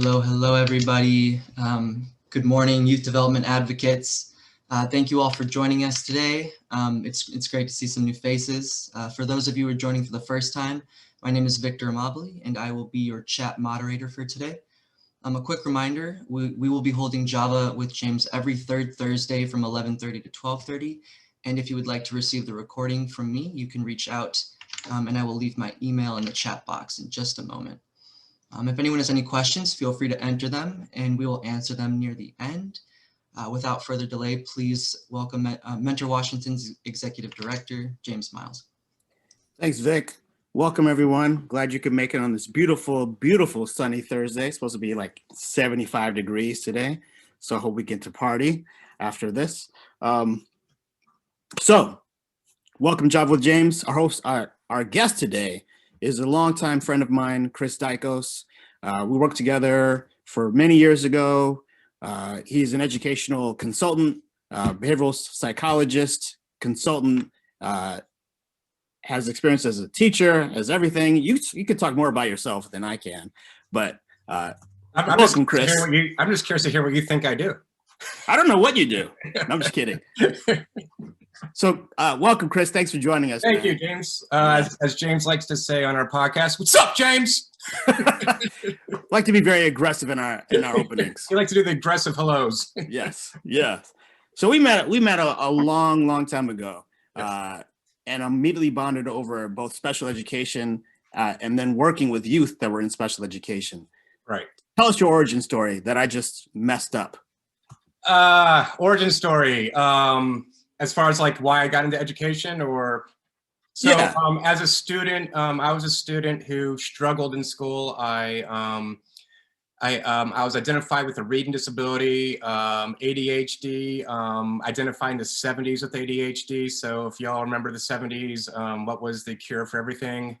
Hello, everybody. Good morning, youth development advocates. Thank you all for joining us today. It's great to see some new faces. For those of you who are joining for the first time, my name is Victor Amabili, and I will be your chat moderator for today. A quick reminder, we will be holding Java with James every third Thursday from 11:30 to 12:30. And if you would like to receive the recording from me, you can reach out and I will leave my email in the chat box in just a moment. If anyone has any questions, feel free to enter them and we will answer them near the end. Without further delay, please welcome Mentor Washington's Executive Director, James Miles. Thanks, Vic. Welcome, everyone. Glad you could make it on this beautiful, beautiful sunny Thursday. It's supposed to be like 75 degrees today. So I hope we get to party after this. So welcome, Java with James. Our host, our guest today is a longtime friend of mine, Chris Daikos. We worked together for many years ago. He's an educational consultant, behavioral psychologist, consultant, has experience as a teacher, as everything. You could talk more about yourself than I can, but welcome, Chris. I'm just curious to hear what you think I do. I don't know what you do. No, I'm just kidding. So welcome, Chris. Thanks for joining us. Thank you, James. As James likes to say on our podcast, what's up, James? Like to be very aggressive in our openings. You like to do the aggressive hellos. Yes. So we met a long time ago, Yes. and immediately bonded over both special education and then working with youth that were in special education. Right. Tell us your origin story that I just messed up. Origin story. As far as like why I got into education, or so Yeah. As a student, I was a student who struggled in school. I was identified with a reading disability, ADHD, identified in the 70s with ADHD. So if y'all remember the 70s, what was the cure for everything?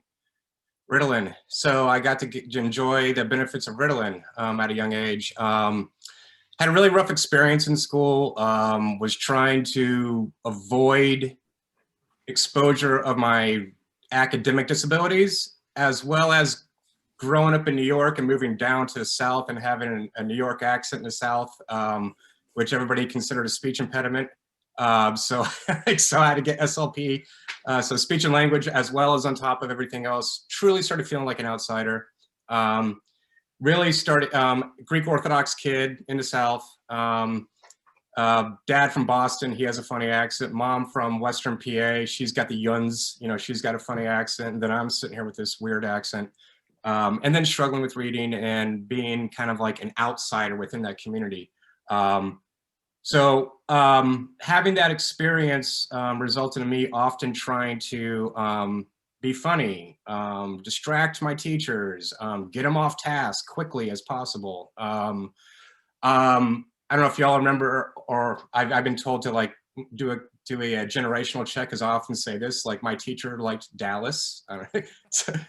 Ritalin. So I got to enjoy the benefits of Ritalin at a young age. Had a really rough experience in school, was trying to avoid exposure of my academic disabilities, as well as growing up in New York and moving down to the South and having a New York accent in the South, which everybody considered a speech impediment. So I had to get SLP, so speech and language, as well as on top of everything else. Truly started feeling like an outsider. Really started, Greek Orthodox kid in the South. Dad from Boston, he has a funny accent. Mom from Western PA, she's got the yuns, she's got a funny accent. And then I'm sitting here with this weird accent. And then struggling with reading and being kind of like an outsider within that community. So having that experience resulted in me often trying to be funny, distract my teachers, get them off task quickly as possible. I don't know if y'all remember, or I've been told to like do a generational check, as I often say this, like my teacher liked Dallas.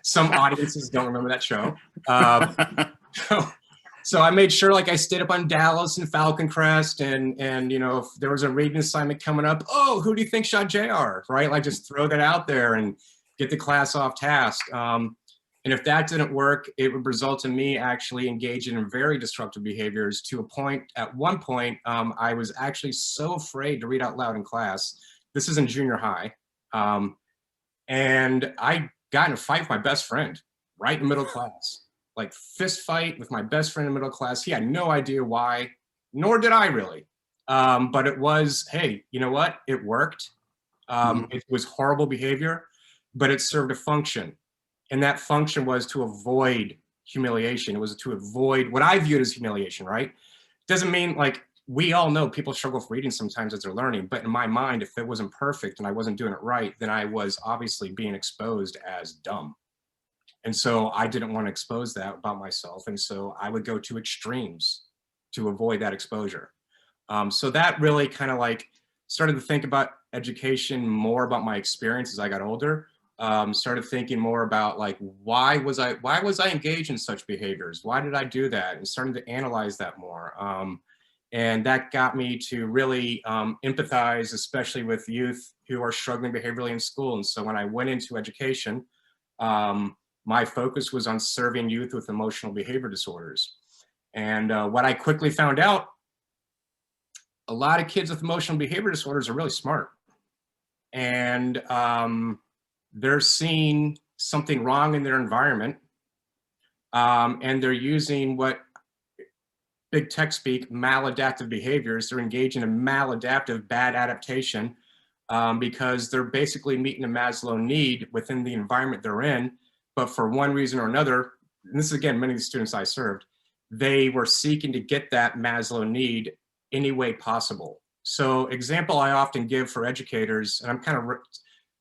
Some audiences don't remember that show. So I made sure like I stayed up on Dallas and Falcon Crest, and if there was a reading assignment coming up, oh, who do you think shot JR, right? Like just throw that out there and get the class off task. And if that didn't work, it would result in me actually engaging in very disruptive behaviors to a point, at one point, I was actually so afraid to read out loud in class. This is in junior high. And I got in a fight with my best friend right in middle class, like fist fight with my best friend in middle class. He had no idea why, nor did I really. But it was, hey, you know what? It worked. It was horrible behavior, but it served a function. And that function was to avoid humiliation. It was to avoid what I viewed as humiliation, right? Doesn't mean like, we all know people struggle with reading sometimes as they're learning, but in my mind, if it wasn't perfect and I wasn't doing it right, then I was obviously being exposed as dumb. And so I didn't want to expose that about myself. And so I would go to extremes to avoid that exposure. So that really kind of like started to think about education more about my experience as I got older. Started thinking more about like, why was I engaged in such behaviors? Why did I do that? And starting to analyze that more. And that got me to really empathize, especially with youth who are struggling behaviorally in school. And so when I went into education, my focus was on serving youth with emotional behavior disorders. And what I quickly found out, a lot of kids with emotional behavior disorders are really smart. And they're seeing something wrong in their environment. And they're using what big tech speak, maladaptive behaviors. They're engaging in maladaptive bad adaptation because they're basically meeting a Maslow need within the environment they're in. But for one reason or another, and this is again, many of the students I served, they were seeking to get that Maslow need any way possible. So example I often give for educators, and I'm kind of,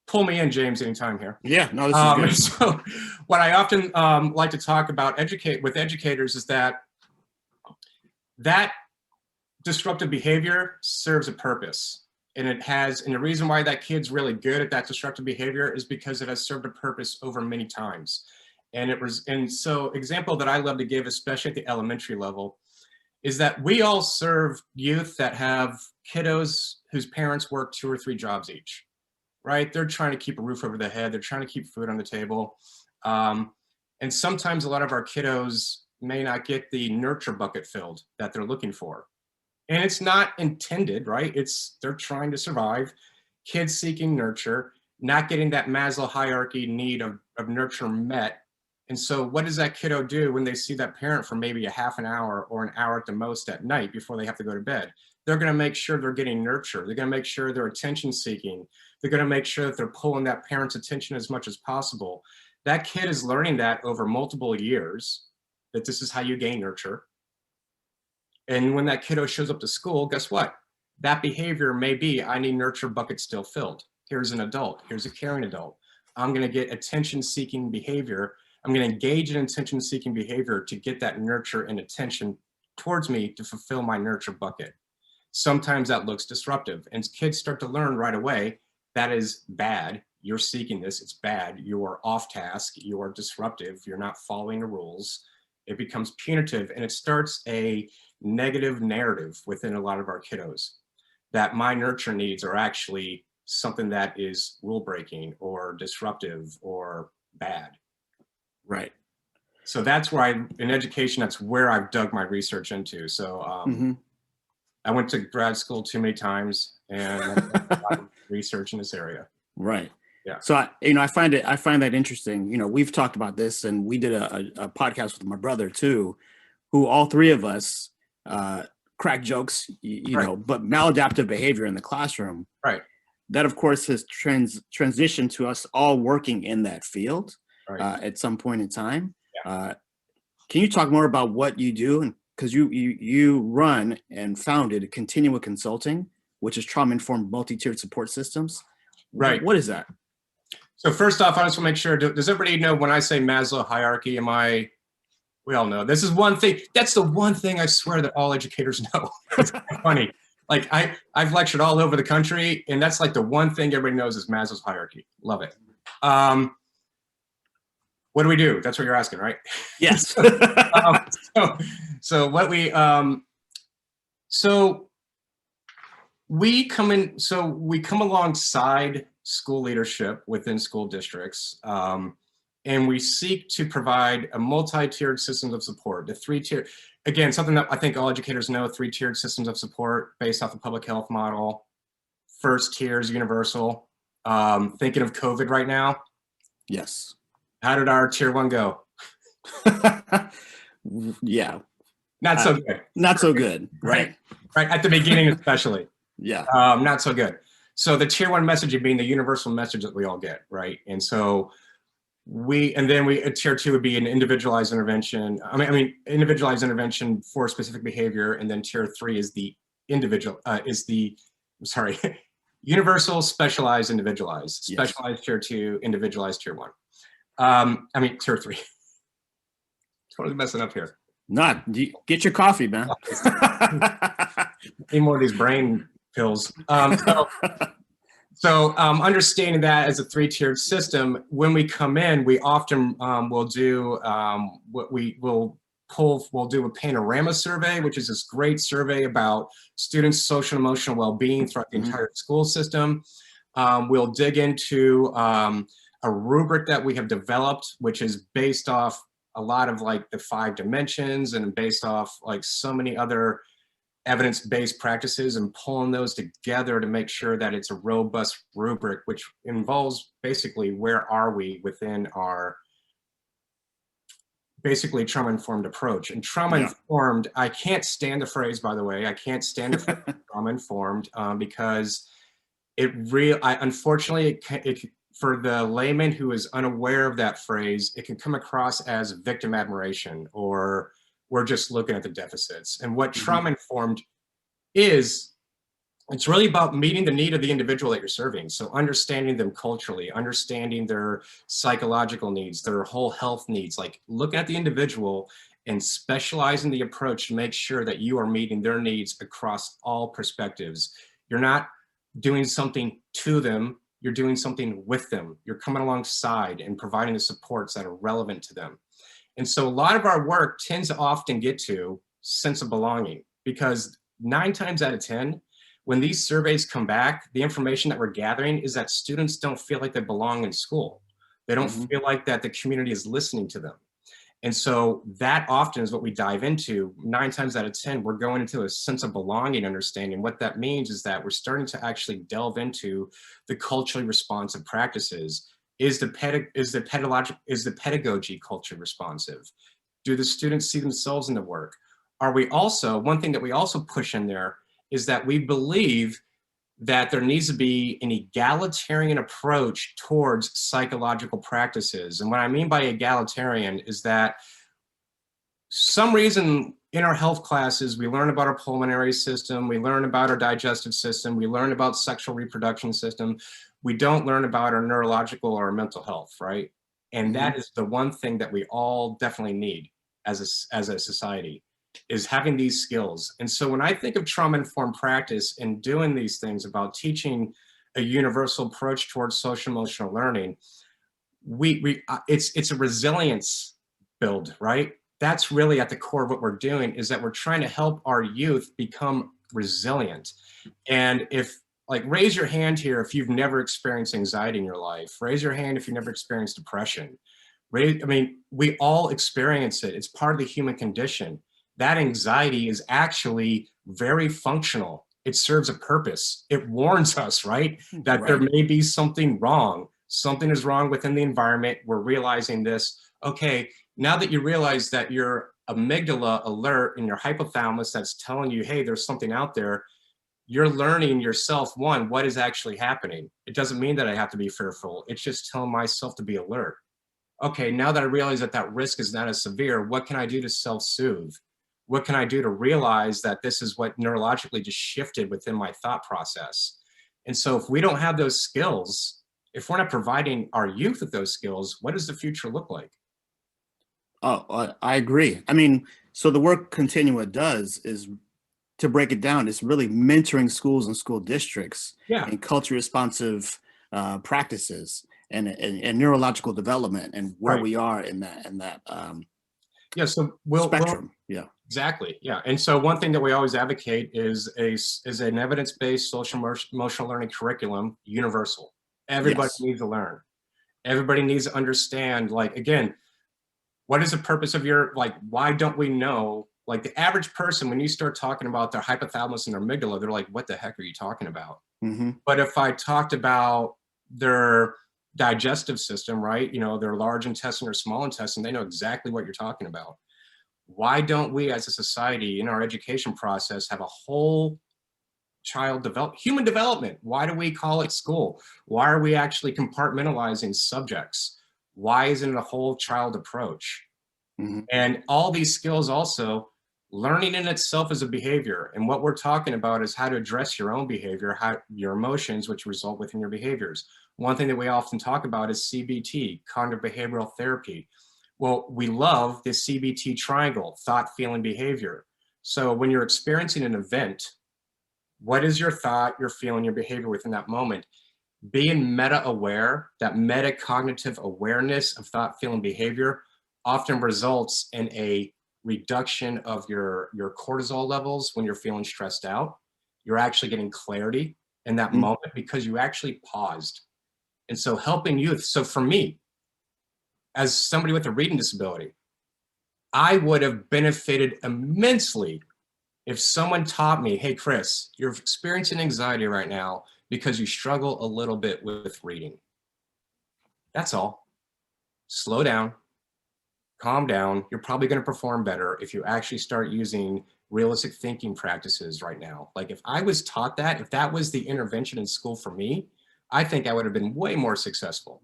pull me in, James, anytime here. Yeah, no, this is good. So what I often like to talk about with educators is that disruptive behavior serves a purpose. And and the reason why that kid's really good at that destructive behavior is because it has served a purpose over many times. And so example that I love to give, especially at the elementary level, is that we all serve youth that have kiddos whose parents work 2 or 3 jobs each, right? They're trying to keep a roof over their head. They're trying to keep food on the table. And sometimes a lot of our kiddos may not get the nurture bucket filled that they're looking for. And it's not intended, right? They're trying to survive, kids seeking nurture, not getting that Maslow hierarchy need of nurture met. And so what does that kiddo do when they see that parent for maybe a half an hour or an hour at the most at night before they have to go to bed? They're gonna make sure they're getting nurture. They're gonna make sure they're attention seeking. They're gonna make sure that they're pulling that parent's attention as much as possible. That kid is learning that over multiple years, that this is how you gain nurture. And when that kiddo shows up to school, guess what? That behavior may be, I need nurture bucket still filled. Here's an adult, here's a caring adult. I'm gonna get attention seeking behavior. I'm gonna engage in attention seeking behavior to get that nurture and attention towards me to fulfill my nurture bucket. Sometimes that looks disruptive, and kids start to learn right away, that is bad. You're seeking this, it's bad. You're off task, you're disruptive, you're not following the rules. It becomes punitive, and it starts a negative narrative within a lot of our kiddos that my nurture needs are actually something that is rule breaking or disruptive or bad. Right. So that's where in education, that's where I've dug my research into. So I went to grad school too many times and I've done a lot of research in this area. Right. Yeah. So I find that interesting. We've talked about this, and we did a podcast with my brother too, who all 3 of us crack jokes, Right. but maladaptive behavior in the classroom. Right. That of course has transitioned to us all working in that field at some point in time. Yeah. Can you talk more about what you do? And because you run and founded Continua Consulting, which is trauma-informed multi-tiered support systems. Right. What is that? So first off, I just want to make sure, does everybody know when I say Maslow hierarchy, we all know. This is one thing, that's the one thing I swear that all educators know. It's funny. Like I've lectured all over the country, and that's like the one thing everybody knows is Maslow's hierarchy. Love it. What do we do? That's what you're asking, right? Yes. So what we come alongside school leadership within school districts, and we seek to provide a multi-tiered system of support. The 3-tier, again, something that I think all educators know, 3-tiered systems of support based off the public health model. First tier is universal. Thinking of COVID right now. Yes. How did our tier 1 go? Yeah. Not so good. Not so good. Right. Right. At the beginning, especially. Yeah. Not so good. So the tier 1 messaging being the universal message that we all get, right? And so tier 2 would be an individualized intervention. Individualized intervention for specific behavior. And then tier 3 is the universal, specialized, individualized. Yes. Specialized tier 2, individualized tier 1. Tier 3. Totally messing up here. Get your coffee, man. Need more of these brain pills. So understanding that as a 3-tiered system, when we come in, we often will do we'll do a panorama survey, which is this great survey about students' social and emotional well-being throughout the entire school system. We'll dig into a rubric that we have developed, which is based off a lot of like the 5 dimensions and based off like so many other evidence-based practices and pulling those together to make sure that it's a robust rubric, which involves basically where are we within our basically trauma-informed approach. And trauma-informed, I can't stand the phrase, by the way, I can't stand the phrase trauma-informed because unfortunately, for the layman who is unaware of that phrase, it can come across as victim admiration or we're just looking at the deficits. And what trauma-informed is, it's really about meeting the need of the individual that you're serving. So understanding them culturally, understanding their psychological needs, their whole health needs, like looking at the individual and specializing the approach to make sure that you are meeting their needs across all perspectives. You're not doing something to them, you're doing something with them. You're coming alongside and providing the supports that are relevant to them. And so a lot of our work tends to often get to sense of belonging, because 9 times out of 10, when these surveys come back, the information that we're gathering is that students don't feel like they belong in school. They don't feel like that the community is listening to them. And so that often is what we dive into. 9 times out of 10, we're going into a sense of belonging understanding. What that means is that we're starting to actually delve into the culturally responsive practices. Is the pedagogy culturally responsive? Do the students see themselves in the work? Are we also, one thing that we also push in there is that we believe that there needs to be an egalitarian approach towards psychological practices. And what I mean by egalitarian is that some reason in our health classes, we learn about our pulmonary system, we learn about our digestive system, we learn about sexual reproduction system. We don't learn about our neurological or mental health, right? And that is the one thing that we all definitely need as a society, is having these skills. And so when I think of trauma-informed practice and doing these things about teaching a universal approach towards social emotional learning, it's a resilience build, right? That's really at the core of what we're doing, is that we're trying to help our youth become resilient. And if, like, raise your hand here if you've never experienced anxiety in your life. Raise your hand if you've never experienced depression. I mean, we all experience it. It's part of the human condition. That anxiety is actually very functional. It serves a purpose. It warns us, right? That there may be something wrong. Something is wrong within the environment. We're realizing this. Okay, now that you realize that your amygdala alert and your hypothalamus that's telling you, hey, there's something out there, you're learning yourself, one, what is actually happening. It doesn't mean that I have to be fearful. It's just telling myself to be alert. Okay, now that I realize that that risk is not as severe, what can I do to self-soothe? What can I do to realize that this is what neurologically just shifted within my thought process? And so if we don't have those skills, if we're not providing our youth with those skills, what does the future look like? Oh, I agree. I mean, so the work Continua does is, to break it down, it's really mentoring schools and school districts in culture responsive practices and neurological development and where we are in that so spectrum. Exactly. Yeah. And so one thing that we always advocate is an evidence-based social emotional learning curriculum, universal. Everybody needs to learn. Everybody needs to understand, like, again, what is the purpose of your, like, why don't we know, like, the average person, when you start talking about their hypothalamus and their amygdala, they're like, what the heck are you talking about? But if I talked about their digestive system, right, you know, their large intestine or small intestine, they know exactly what you're talking about. Why don't we as a society in our education process have a whole human development? Why do we call it school? Why are we actually compartmentalizing subjects? Why isn't it a whole child approach? And all these skills also, learning in itself is a behavior. And what we're talking about is how to address your own behavior, your emotions, which result within your behaviors. One thing that we often talk about is CBT, cognitive behavioral therapy. Well, we love this CBT triangle, thought, feeling, behavior. So when you're experiencing an event, what is your thought, your feeling, your behavior within that moment? Being meta-aware, that metacognitive awareness of thought, feeling, behavior often results in a reduction of your cortisol levels when you're feeling stressed out. You're actually getting clarity in that moment because you actually paused. And so helping youth, so for me, as somebody with a reading disability, I would have benefited immensely if someone taught me, hey, Chris, you're experiencing anxiety right now because you struggle a little bit with reading. That's all. Slow down, calm down. You're probably going to perform better if you actually start using realistic thinking practices right now. Like if I was taught that, if that was the intervention in school for me, I think I would have been way more successful.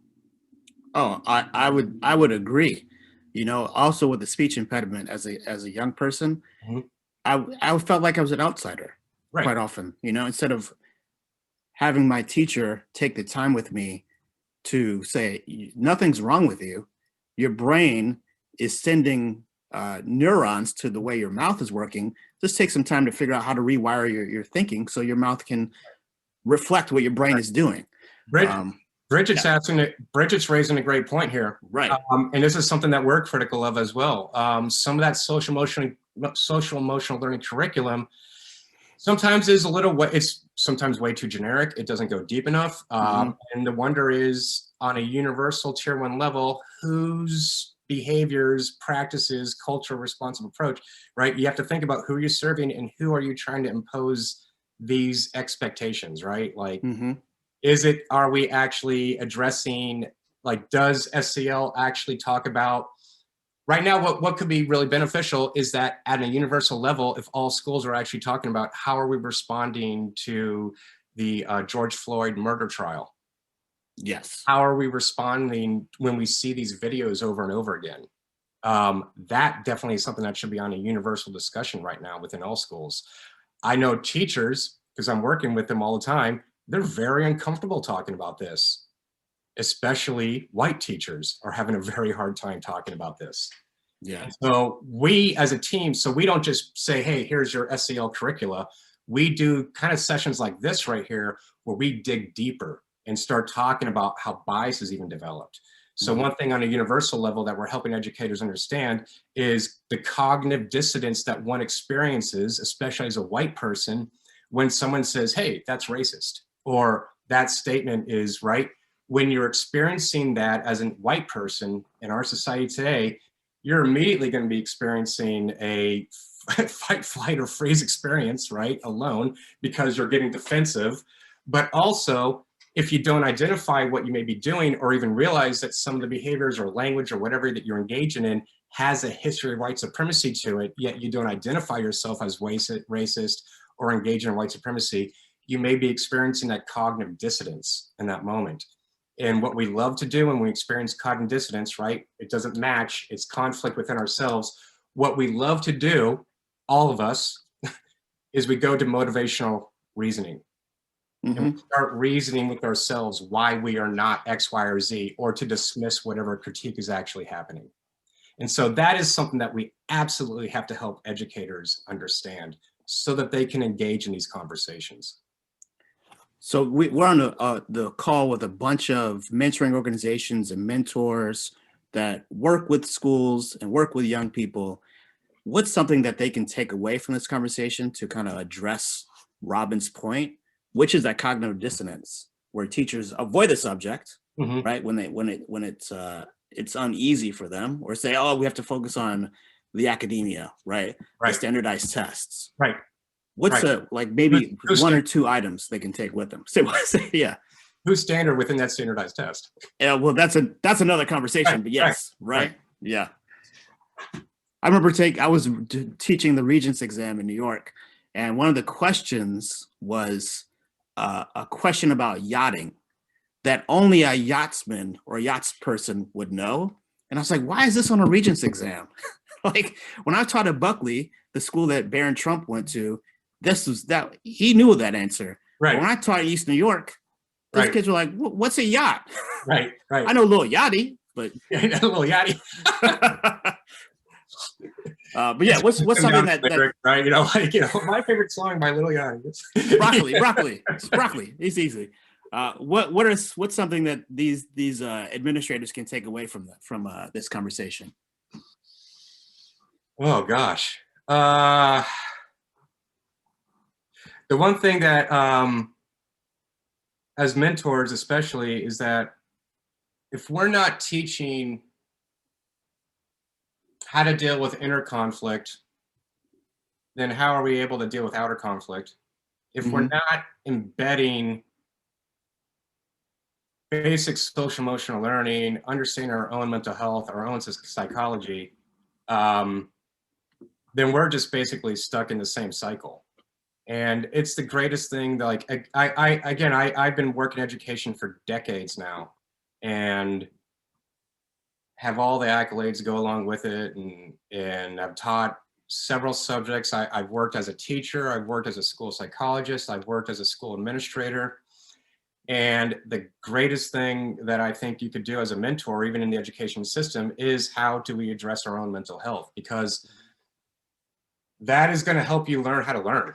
Oh, I would agree. You know, also with the speech impediment as a young person, Mhm. I felt like I was an outsider Right. quite often. You know, instead of having my teacher take the time with me to say nothing's wrong with you, your brain is sending neurons to the way your mouth is working. Just take some time to figure out how to rewire your thinking so your mouth can reflect what your brain is doing. Bridget's Bridget's raising a great point here. Right. And this is something that we're critical of as well. Some of that social emotional learning curriculum sometimes is a little, it's sometimes way too generic. It doesn't go deep enough. And the wonder is on a universal tier 1 level, whose behaviors, practices, cultural responsive approach, right? You have to think about who you're serving and who are you trying to impose these expectations, right? Like, are we actually addressing, like, does SCL actually talk about, right now, what could be really beneficial is that at a universal level, if all schools are actually talking about how are we responding to the George Floyd murder trial? Yes. How are we responding when we see these videos over and over again? That definitely is something that should be on a universal discussion right now within all schools. I know teachers, because I'm working with them all the time, they're very uncomfortable talking about this. Especially white teachers are having a very hard time talking about this. Yeah. So we as a team, so we don't just say, hey, here's your SEL curricula. We do kind of sessions like this right here where we dig deeper and start talking about how bias is even developed. So one thing on a universal level that we're helping educators understand is the cognitive dissonance that one experiences, especially as a white person, when someone says, hey, that's racist, or that statement is right. When you're experiencing that as a white person in our society today, you're immediately going to be experiencing a fight, flight, or freeze experience, right, alone, because you're getting defensive. But also, if you don't identify what you may be doing or even realize that some of the behaviors or language or whatever that you're engaging in has a history of white supremacy to it, yet you don't identify yourself as racist or engaging in white supremacy, you may be experiencing that cognitive dissonance in that moment. And what we love to do when we experience cognitive dissonance, right? It doesn't match, it's conflict within ourselves. What we love to do, all of us, is we go to motivational reasoning. And we start reasoning with ourselves why we are not X, Y, or Z, or to dismiss whatever critique is actually happening. And so that is something that we absolutely have to help educators understand so that they can engage in these conversations. So we're on the call with a bunch of mentoring organizations and mentors that work with schools and work with young people. What's something that they can take away from this conversation to kind of address Robin's point, which is that cognitive dissonance, where teachers avoid the subject, right? When it's uneasy for them, or say, oh, we have to focus on the academia, right? The standardized tests. Right. What's like maybe one or two items they can take with them? Yeah. Who's standard within that standardized test? Yeah, well, that's another conversation, but yes, right. Yeah. I remember I was teaching the Regents exam in New York, and one of the questions was a question about yachting that only a yachtsman or a yachtsperson would know. And I was like, why is this on a Regents exam? Like when I taught at Buckley, the school that Barron Trump went to, he knew that answer. Right. But when I taught in East New York, those kids were like, what's a yacht? Right. I know a little yachty, but a little yachty. But yeah, what's something that right? My favorite song by Lil Yachty. broccoli. It's easy. What's something that these administrators can take away from this conversation? Oh gosh. The one thing that as mentors especially is that if we're not teaching how to deal with inner conflict, then how are we able to deal with outer conflict? If we're not embedding basic social emotional learning, understanding our own mental health, our own psychology, then we're just basically stuck in the same cycle. And it's the greatest thing that, like, I've been working education for decades now, and have all the accolades go along with it. And I've taught several subjects. I've worked as a teacher, I've worked as a school psychologist, I've worked as a school administrator. And the greatest thing that I think you could do as a mentor, even in the education system, is how do we address our own mental health? Because that is going to help you learn how to learn.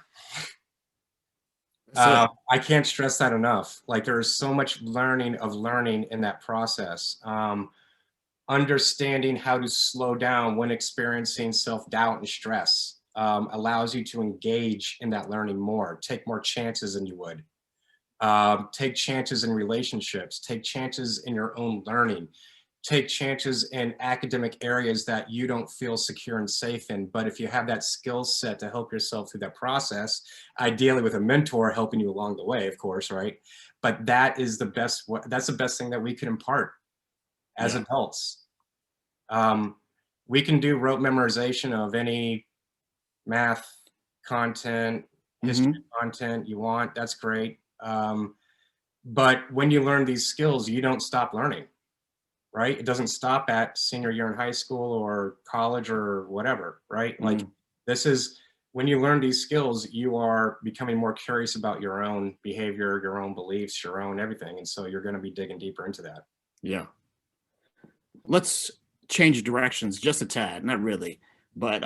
I can't stress that enough. Like, there is so much learning in that process. Understanding how to slow down when experiencing self-doubt and stress allows you to engage in that learning more, take more chances than you would. Take chances in relationships, take chances in your own learning, take chances in academic areas that you don't feel secure and safe in. But if you have that skill set to help yourself through that process, ideally with a mentor helping you along the way, of course, right? But that is the best, that's the best thing that we can impart as adults. We can do rote memorization of any math content, history content you want, that's great. But when you learn these skills, you don't stop learning, right? It doesn't stop at senior year in high school or college or whatever, right? Like, this is, when you learn these skills, you are becoming more curious about your own behavior, your own beliefs, your own everything. And so you're going to be digging deeper into that. Yeah. Let's change directions just a tad, not really, but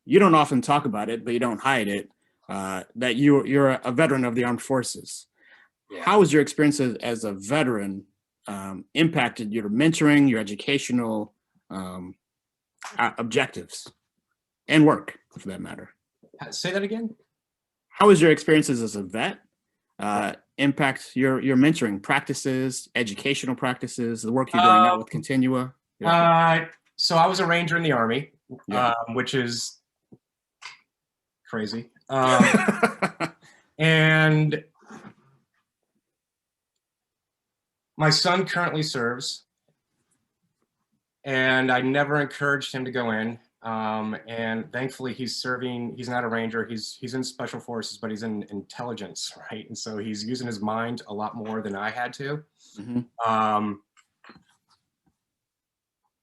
you don't often talk about it, but you don't hide it, that you're a veteran of the armed forces. Yeah. How has your experience as a veteran impacted your mentoring, your educational objectives and work, for that matter? Say that again. How has your experiences as a vet impact your mentoring practices, educational practices, the work you're doing now with Continua? Yeah. So I was a Ranger in the Army, which is crazy. And my son currently serves, and I never encouraged him to go in. And thankfully he's serving, he's not a Ranger, he's in special forces, but he's in intelligence, right? And so he's using his mind a lot more than I had to.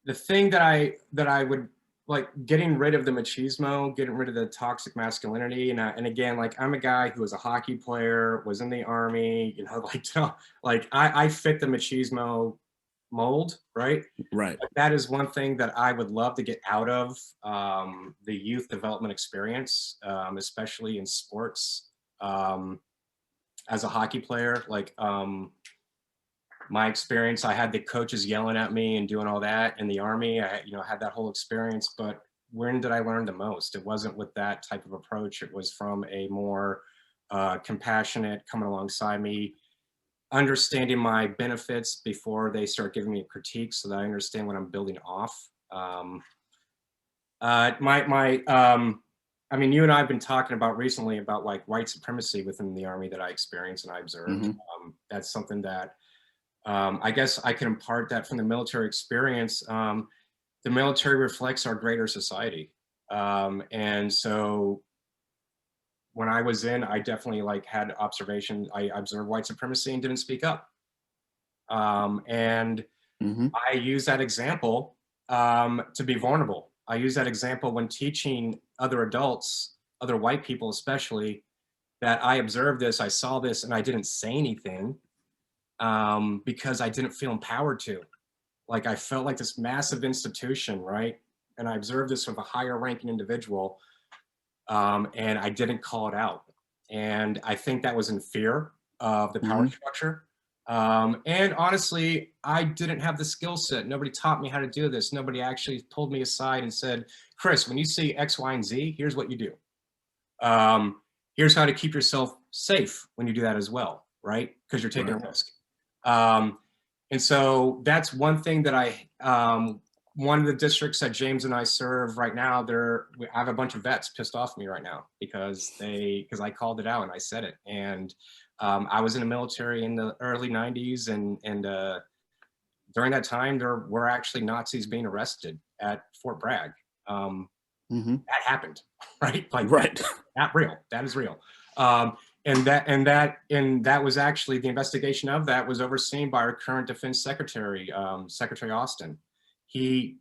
The thing that I would like, getting rid of the machismo, getting rid of the toxic masculinity. And again, like, I'm a guy who was a hockey player, was in the Army, you know, like I fit the machismo mold, right? Right. But that is one thing that I would love to get out of the youth development experience, especially in sports. As a hockey player, like, my experience, I had the coaches yelling at me and doing all that. In the Army, I had that whole experience, but when did I learn the most? It wasn't with that type of approach. It was from a more compassionate, coming alongside me, understanding my benefits before they start giving me a critique, so that I understand what I'm building off. I mean, you and I have been talking about recently about, like, white supremacy within the Army that I experienced and I observed. That's something that I guess I can impart that from the military experience. The military reflects our greater society. And so when I was in, I definitely, like, had observation. I observed white supremacy and didn't speak up. And I use that example to be vulnerable. I use that example when teaching other adults, other white people especially, that I observed this, I saw this, and I didn't say anything. Because I didn't feel empowered to. Like, I felt like this massive institution, right? And I observed this with a higher ranking individual, and I didn't call it out. And I think that was in fear of the power structure. And honestly, I didn't have the skill set. Nobody taught me how to do this. Nobody actually pulled me aside and said, Chris, when you see X, Y, and Z, here's what you do. Here's how to keep yourself safe when you do that as well, right? Because you're taking a risk. And so that's one thing that I one of the districts that James and I serve right now, I have a bunch of vets pissed off at me right now because I called it out and I said it. And I was in the military in the early 90s, and during that time, there were actually Nazis being arrested at Fort Bragg. That happened, right? Like, right. That real. That is real. And that was actually, the investigation of that was overseen by our current Defense Secretary, Secretary Austin. He,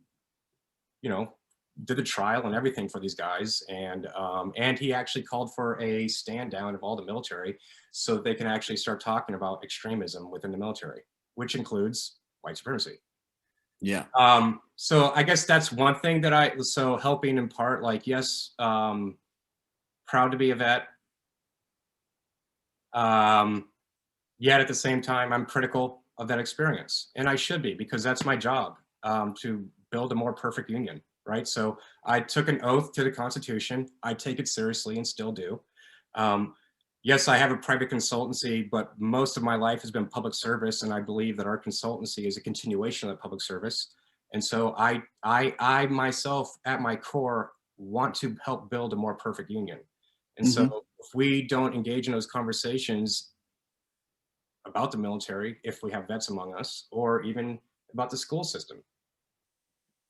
did the trial and everything for these guys, and he actually called for a stand down of all the military so that they can actually start talking about extremism within the military, which includes white supremacy. Yeah. So I guess that's one thing that helping in part, like, yes, proud to be a vet. Yet at the same time, I'm critical of that experience, and I should be, because that's my job, to build a more perfect union, right? So I took an oath to the Constitution. I take it seriously and still do. Yes, I have a private consultancy, but most of my life has been public service, and I believe that our consultancy is a continuation of that public service. And so I myself, at my core, want to help build a more perfect union. And so if we don't engage in those conversations about the military, if we have vets among us, or even about the school system,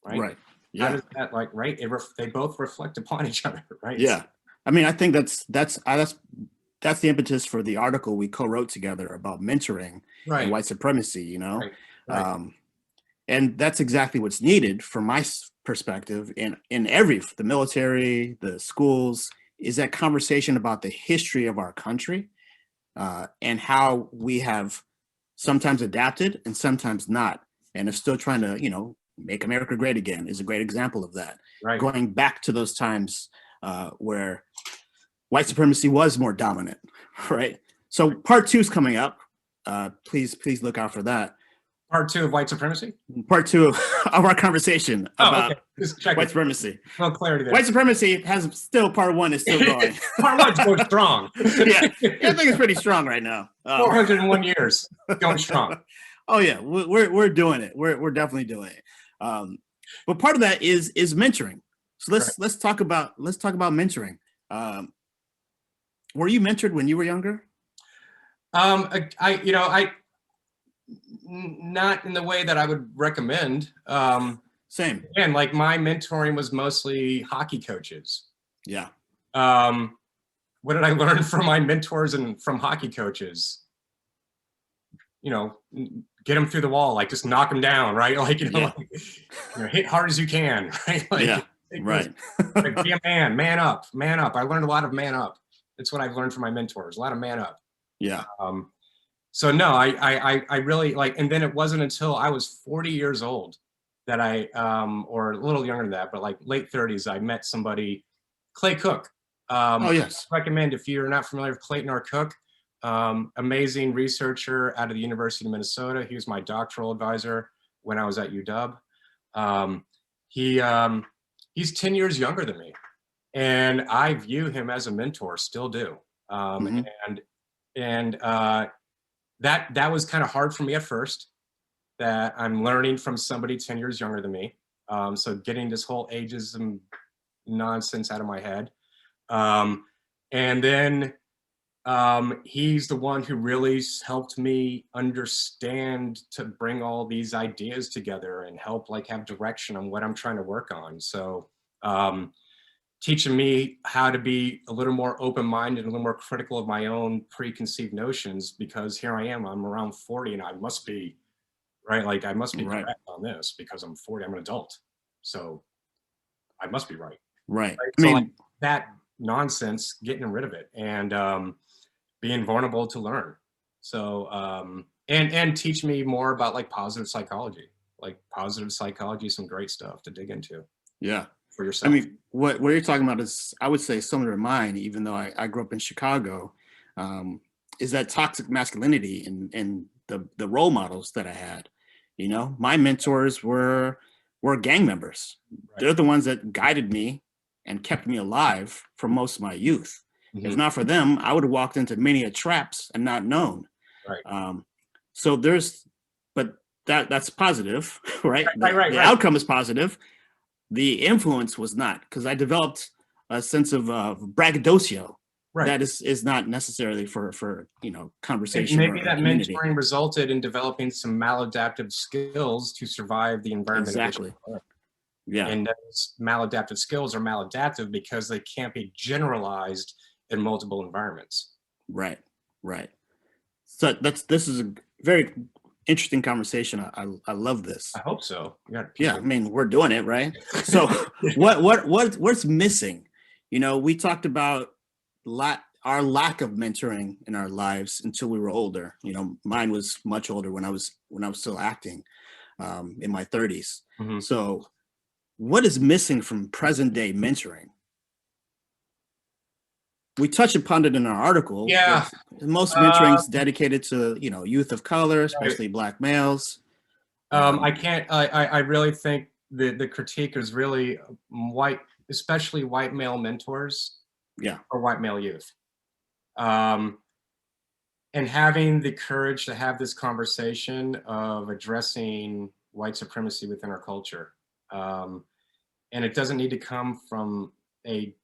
right? Right. Yeah. How does that, like, right? They both reflect upon each other, right? Yeah. I mean, I think that's the impetus for the article we co-wrote together about mentoring and white supremacy, Right. And that's exactly what's needed from my perspective in the military, the schools, is that conversation about the history of our country, and how we have sometimes adapted and sometimes not, and are still trying to, make America great again is a great example of that. Right. Going back to those times where white supremacy was more dominant, right? So part 2 is coming up. Please look out for that. Part 2 of white supremacy? Part 2 of our conversation about white supremacy. No clarity there. White supremacy has still, part 1 is still going. Part 1's going strong. Yeah, I think it's pretty strong right now. 401 years, going strong. Oh yeah, we're doing it. We're definitely doing it. But part of that is mentoring. So let's talk about mentoring. Were you mentored when you were younger? I not in the way that I would recommend. Same. And like, my mentoring was mostly hockey coaches. Yeah. What did I learn from my mentors and from hockey coaches? Get them through the wall, like, just knock them down, right? Like, hit hard as you can, right? Like, yeah, right. Like, be a man up. I learned a lot of man up. That's what I've learned from my mentors, a lot of man up. Yeah. So no, I really, like, and then it wasn't until I was 40 years old that or a little younger than that, but like late 30s, I met somebody, Clay Cook. Oh yes. I recommend, if you're not familiar with Clayton R. Cook, amazing researcher out of the University of Minnesota. He was my doctoral advisor when I was at UW. He's 10 years younger than me, and I view him as a mentor, still do. And that was kind of hard for me at first, that I'm learning from somebody 10 years younger than me. So getting this whole ageism nonsense out of my head. And then he's the one who really helped me understand, to bring all these ideas together and help, like, have direction on what I'm trying to work on. So teaching me how to be a little more open-minded and a little more critical of my own preconceived notions, because here I am, I'm around 40, and I must be, right? Like, I must be correct on this because I'm 40, I'm an adult. So I must be right. Right. I mean, like, that nonsense, getting rid of it, and being vulnerable to learn. So, and teach me more about, like, positive psychology. Like, positive psychology is some great stuff to dig into. Yeah. For yourself. I mean, what you're talking about is, I would say, similar to mine, even though I grew up in Chicago, is that toxic masculinity and the role models that I had. My mentors were gang members. Right. They're the ones that guided me and kept me alive for most of my youth. Mm-hmm. If not for them, I would have walked into many traps and not known. Right. So but that's positive, right? Right. The outcome is positive. The influence was not, because I developed a sense of braggadocio. Right. That is not necessarily for conversation Maybe or that community. mentoring resulted in developing some maladaptive skills to survive the environment. Exactly. Yeah. And those maladaptive skills are maladaptive because they can't be generalized in multiple environments. Right. So this is a very interesting conversation. I love this. I hope so. Yeah, I mean, we're doing it, right? So what's missing? We talked about our lack of mentoring in our lives until we were older. Mine was much older when I was still acting, in my 30s. Mm-hmm. So what is missing from present day mentoring? We touched upon it in our article. Yeah. Most mentoring is dedicated to, youth of color, especially Black males. I really think the critique is really white, especially white male mentors. Yeah. Or white male youth. And having the courage to have this conversation of addressing white supremacy within our culture. And it doesn't need to come from a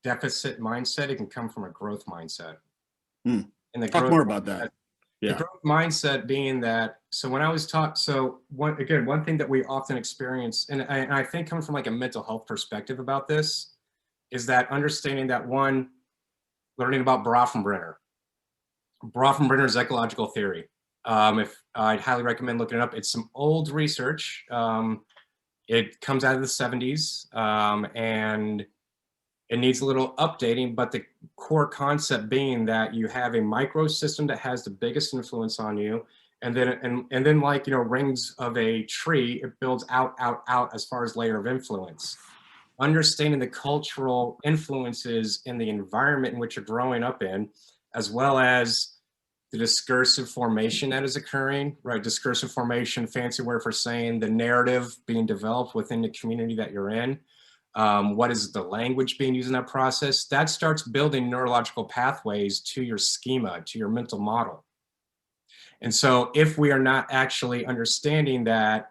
deficit mindset. It can come from a growth mindset. And talk more about that. The growth mindset being that, so when I was taught, one thing that we often experience, and I think coming from like a mental health perspective about this, is that understanding that learning about Brauffenbrenner. Brauffenbrenner's ecological theory. If I'd highly recommend looking it up. It's some old research. It comes out of the 70s, and it needs a little updating, but the core concept being that you have a microsystem that has the biggest influence on you, and then like rings of a tree, it builds out as far as layer of influence. Understanding the cultural influences in the environment in which you're growing up in, as well as the discursive formation that is occurring, right? Discursive formation, fancy word for saying the narrative being developed within the community that you're in. What is the language being used in that process? That starts building neurological pathways to your schema, to your mental model. And so if we are not actually understanding that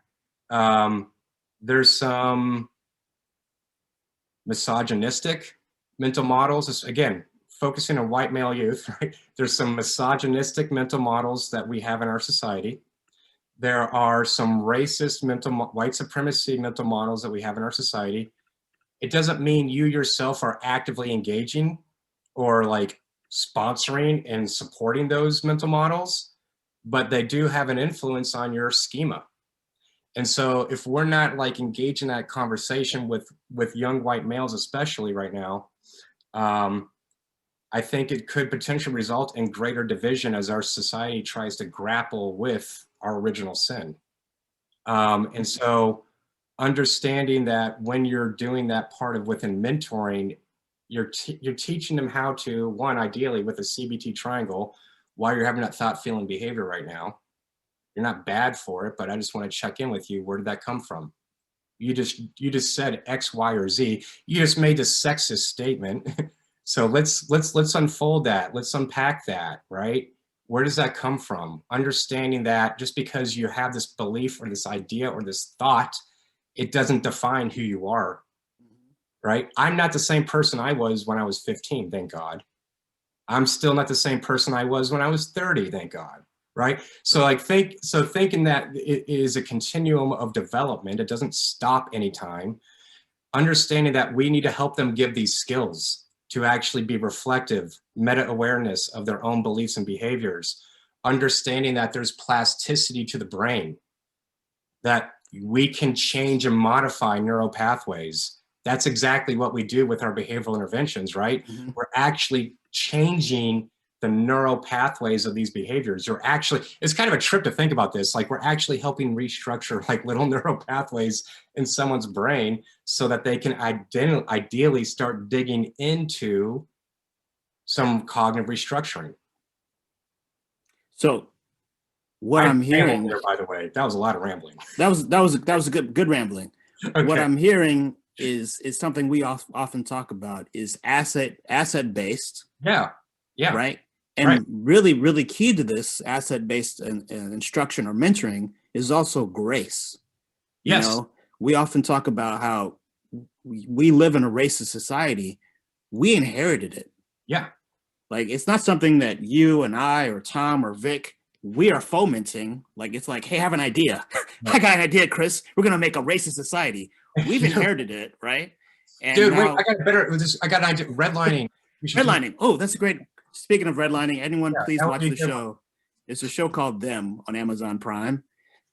there's some misogynistic mental models, again, focusing on white male youth, right? There's some misogynistic mental models that we have in our society. There are some racist white supremacy mental models that we have in our society. It doesn't mean you yourself are actively engaging or like sponsoring and supporting those mental models, but they do have an influence on your schema. And so if we're not like engaging that conversation with young white males, especially right now, I think it could potentially result in greater division as our society tries to grapple with our original sin. And so understanding that when you're doing that part of within mentoring, you're teaching them how to, one, ideally with a CBT triangle, while you're having that thought, feeling, behavior right now. You're not bad for it, but I just want to check in with you. Where did that come from? You just said X, Y, or Z. You just made this sexist statement. So let's unfold that. Let's unpack that, right? Where does that come from? Understanding that just because you have this belief or this idea or this thought, it doesn't define who you are, right? I'm not the same person I was when I was 15, thank God. I'm still not the same person I was when I was 30, thank God, right? So thinking that it is a continuum of development, it doesn't stop anytime. Understanding that we need to help them give these skills to actually be reflective, meta-awareness of their own beliefs and behaviors, understanding that there's plasticity to the brain, that we can change and modify neural pathways. That's exactly what we do with our behavioral interventions, right? Mm-hmm. We're actually changing the neural pathways of these behaviors. It's kind of a trip to think about this. Like we're actually helping restructure like little neural pathways in someone's brain so that they can ideally start digging into some cognitive restructuring. So what I'm hearing there, by the way, that was a lot of rambling. That was a good rambling. Okay. What I'm hearing is something we often talk about is asset based. Yeah. Right. And really, really key to this asset-based instruction or mentoring is also grace. Yes. You know, we often talk about how we live in a racist society. We inherited it. Yeah. Like, it's not something that you and I or Tom or Vic, we are fomenting. Like, it's like, hey, I have an idea. I got an idea, Chris. We're going to make a racist society. We've inherited it, right? And Dude, now, wait, I got an idea. Redlining. redlining. Oh, that's great. Speaking of redlining, anyone, please that would watch be the a good show. It's a show called Them on Amazon Prime.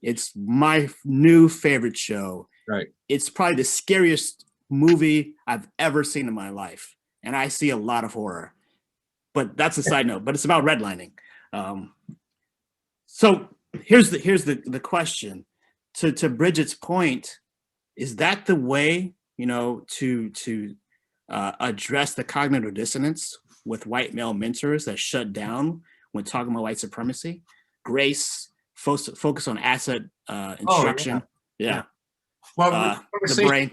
It's my new favorite show. Right. It's probably the scariest movie I've ever seen in my life. And I see a lot of horror. But that's a side note, but it's about redlining. So here's the question. To Bridget's point, is that the way, you know, to address the cognitive dissonance with white male mentors that shut down when talking about white supremacy? Grace, focus on asset instruction. Yeah. Well, the brain.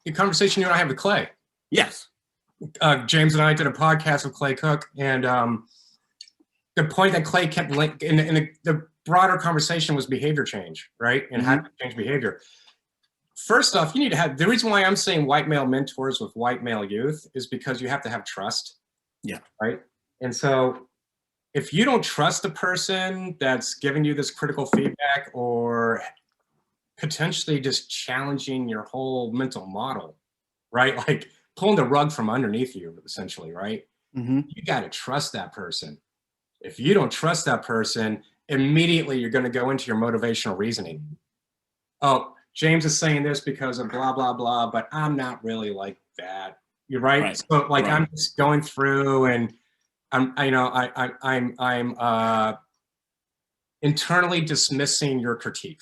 the conversation you and I have with Clay. Yes. James and I did a podcast with Clay Cook, and the point that Clay kept in the broader conversation was behavior change, right? And how to change behavior. First off, you need to have, the reason why I'm saying white male mentors with white male youth is because you have to have trust. Yeah. Right. And so if you don't trust the person that's giving you this critical feedback or potentially just challenging your whole mental model, right? Like pulling the rug from underneath you, essentially, right? You got to trust that person. If you don't trust that person, immediately you're going to go into your motivational reasoning. Oh, James is saying this because of blah, blah, blah, but I'm not really like that. You're right. So like, I'm just going through and I'm internally dismissing your critique.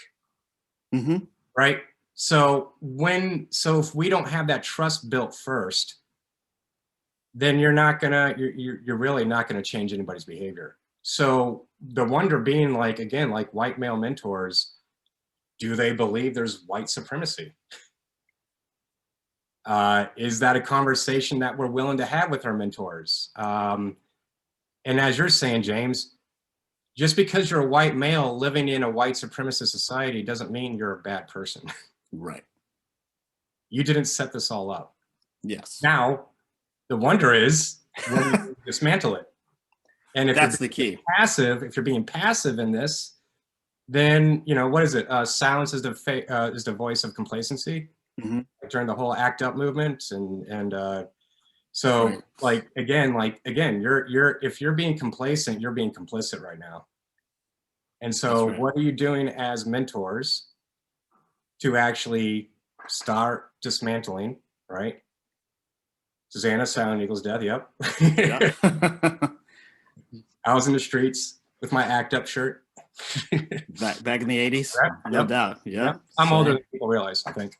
Right. So if we don't have that trust built first, then you're really not gonna change anybody's behavior. So the wonder being, like, again, like white male mentors, do they believe there's white supremacy? Is that a conversation that we're willing to have with our mentors? And as you're saying, James, just because you're a white male living in a white supremacist society doesn't mean you're a bad person. Right. You didn't set this all up. Yes. Now, the wonder is, when you dismantle it. And if that's the key. If you're being passive in this, then, you know, what is it? Silence is the voice of complacency during the whole ACT UP movement. So like, again, if you're being complacent, you're being complicit right now. And so what are you doing as mentors to actually start dismantling, right? Susanna, Silent Eagles Death, yep. I was in the streets with my ACT UP shirt. back in the 80s? No doubt, yeah. I'm older than people realize, I think.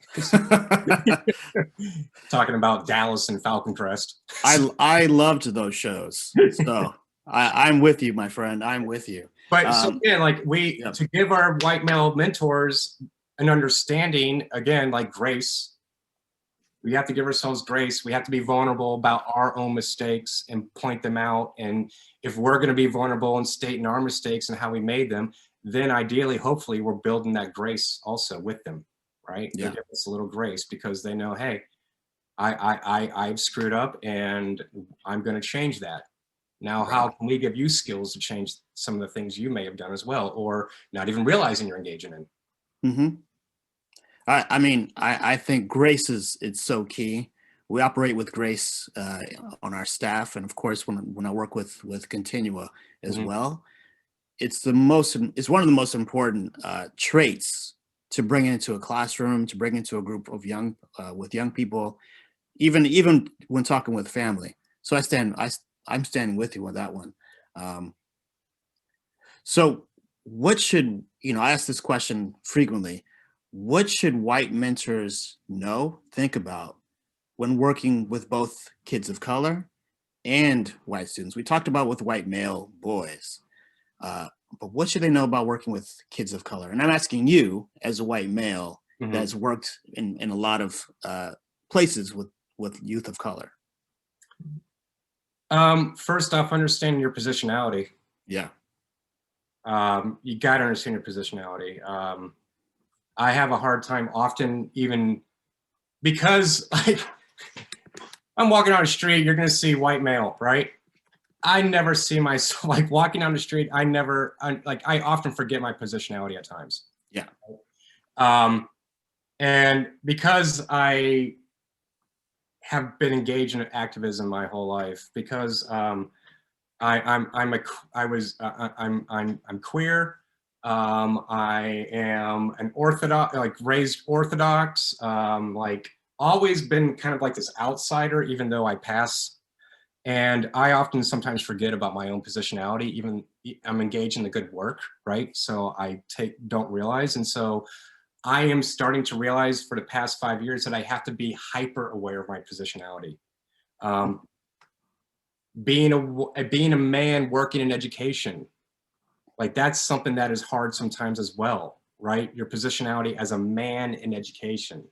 Talking about Dallas and Falcon Crest. I loved those shows. So I'm with you, my friend. I'm with you. But so again, like to give our white male mentors an understanding, again, like grace, we have to give ourselves grace. We have to be vulnerable about our own mistakes and point them out. And if we're going to be vulnerable and stating our mistakes and how we made them, then ideally, hopefully, we're building that grace also with them, right? Yeah. They give us a little grace because they know, hey, I've screwed up and I'm going to change that. Now, how can we give you skills to change some of the things you may have done as well, or not even realizing you're engaging in? I mean, I think grace it's so key. We operate with grace on our staff, and of course, when I work with Continua as well, it's one of the most important traits to bring into a classroom, to bring into a group of young people, even when talking with family. So I'm standing with you on that one. So what should, I ask this question frequently. What should white mentors think about when working with both kids of color and white students? We talked about with white male boys, but what should they know about working with kids of color? And I'm asking you, as a white male that's worked in a lot of places with youth of color. First off, understanding your positionality. Yeah. You got to understand your positionality. I have a hard time often, even because like I'm walking down the street, you're going to see white male, right? I never see myself like walking down the street. I often forget my positionality at times. Yeah. And because I have been engaged in activism my whole life, because I'm queer. I am an Orthodox, like raised Orthodox, like always been kind of like this outsider, even though I pass. And I often sometimes forget about my own positionality, even I'm engaged in the good work, right? So I don't realize. And so I am starting to realize for the past 5 years that I have to be hyper aware of my positionality. Being a man working in education, like that's something that is hard sometimes as well, right? Your positionality as a man in education.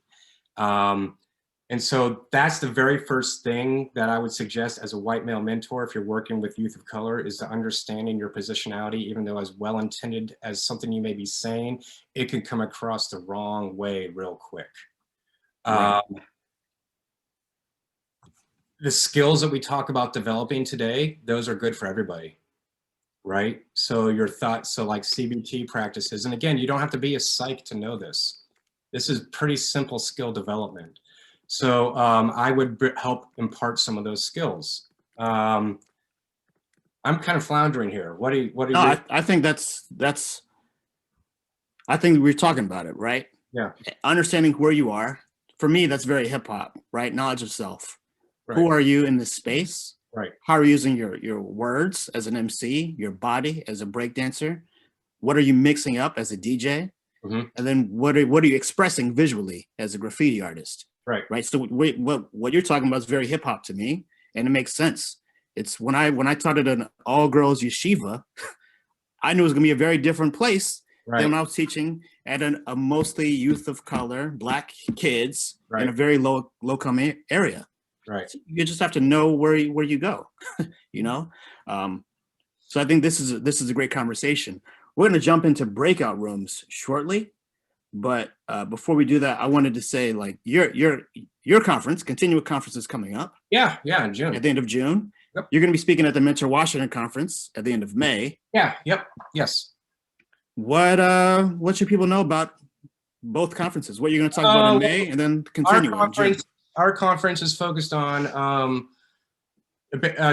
And so that's the very first thing that I would suggest as a white male mentor, if you're working with youth of color, is to understanding your positionality, even though as well-intended as something you may be saying, it can come across the wrong way real quick. Right. The skills that we talk about developing today, those are good for everybody, right? So your thoughts, so like CBT practices, and again, you don't have to be a psych to know this. This is pretty simple skill development. So I would help impart some of those skills. I'm kind of floundering here. What do you? No, I think I think we're talking about it, right? Yeah. Understanding where you are. For me, that's very hip hop, right? Knowledge of self. Right. Who are you in this space? Right. How are you using your words as an MC, your body as a breakdancer? What are you mixing up as a DJ? Mm-hmm. And then what are you expressing visually as a graffiti artist? Right. Right. So what you're talking about is very hip hop to me, and it makes sense. It's when I taught at an all girls yeshiva, I knew it was gonna be a very different place than when I was teaching at a mostly youth of color, Black kids in a very low income area. Right. So you just have to know where you go, you know. So I think this is a great conversation. We're going to jump into breakout rooms shortly, but before we do that, I wanted to say, like, your conference, Continuate Conference, is coming up. Yeah, in June. At the end of June. Yep. You're going to be speaking at the Mentor Washington Conference at the end of May. Yeah. Yep. Yes. What should people know about both conferences? What you're going to talk about in May, and then continue in June? Our conference is focused on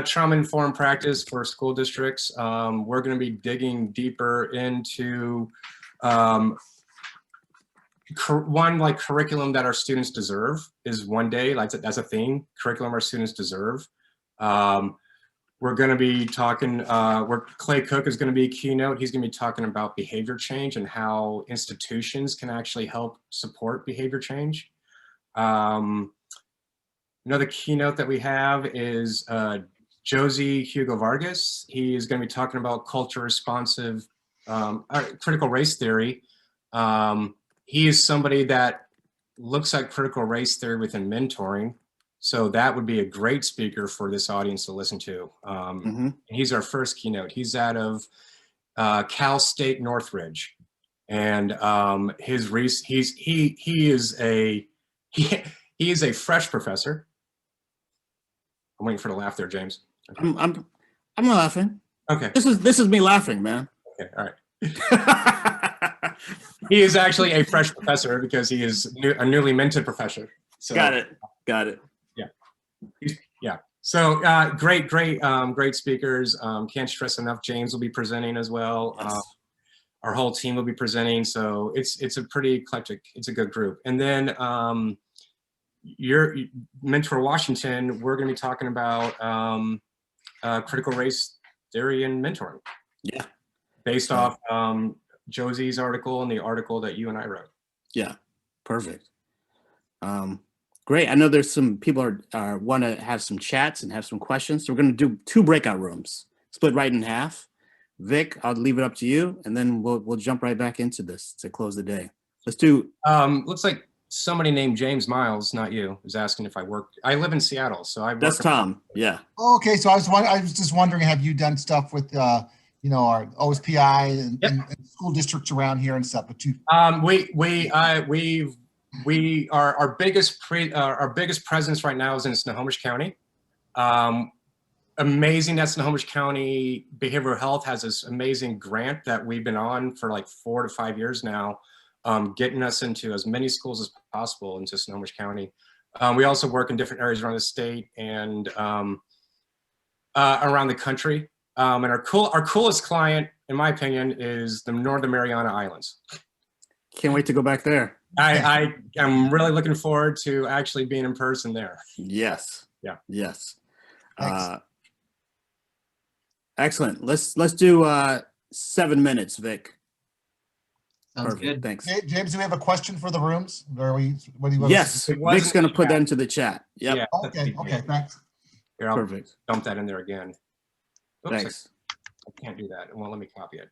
trauma-informed practice for school districts. We're going to be digging deeper into one, like curriculum that our students deserve is one day. That's a theme. Curriculum our students deserve. We're going to be talking. Where Clay Cook is going to be a keynote. He's going to be talking about behavior change and how institutions can actually help support behavior change. Another keynote that we have is Josie Hugo Vargas. He is going to be talking about culture responsive critical race theory. He is somebody that looks at critical race theory within mentoring. So that would be a great speaker for this audience to listen to. He's our first keynote. He's out of Cal State Northridge. And he is a fresh professor. I'm waiting for the laugh there, James. Okay. I'm not laughing. Okay. This is me laughing, man. Okay. All right. He is actually a fresh professor because he is a newly minted professor. So, Got it. Yeah. So great speakers. Can't stress enough. James will be presenting as well. Yes. Our whole team will be presenting. So it's a pretty eclectic. It's a good group. And then your Mentor Washington, we're going to be talking about critical race theory and mentoring. Yeah. Based off Josie's article and the article that you and I wrote. Yeah. Perfect. Great. I know there's some people are want to have some chats and have some questions. So we're going to do 2 breakout rooms, split right in half. Vic, I'll leave it up to you, and then we'll jump right back into this to close the day. Let's do. Looks like somebody named James Miles, not you, is asking if I work. I live in Seattle, so I work. That's Tom. Yeah. Okay, so I was just wondering, have you done stuff with our OSPI and, Yep. and school districts around here and stuff. But Our biggest presence right now is in Snohomish County. Amazing that Snohomish County Behavioral Health has this amazing grant that we've been on for like 4 to 5 years now, getting us into as many schools as possible into Snohomish County. We also work in different areas around the state and around the country. And our coolest client, in my opinion, is the Northern Mariana Islands. Can't wait to go back there. I am really looking forward to actually being in person there. Yes. Yeah. Yes. Thanks. Excellent. Let's do 7 minutes, Vic. Sounds Perfect. good. Thanks. James, do we have a question for the rooms? Or what do you want? Yes, It wasn't Vic's going to in the put that chat. into the chat. Yep. Yeah. Okay. Thanks. Here, I'll Perfect. dump that in there again. Oops, Thanks. I can't do that. It won't let me copy it.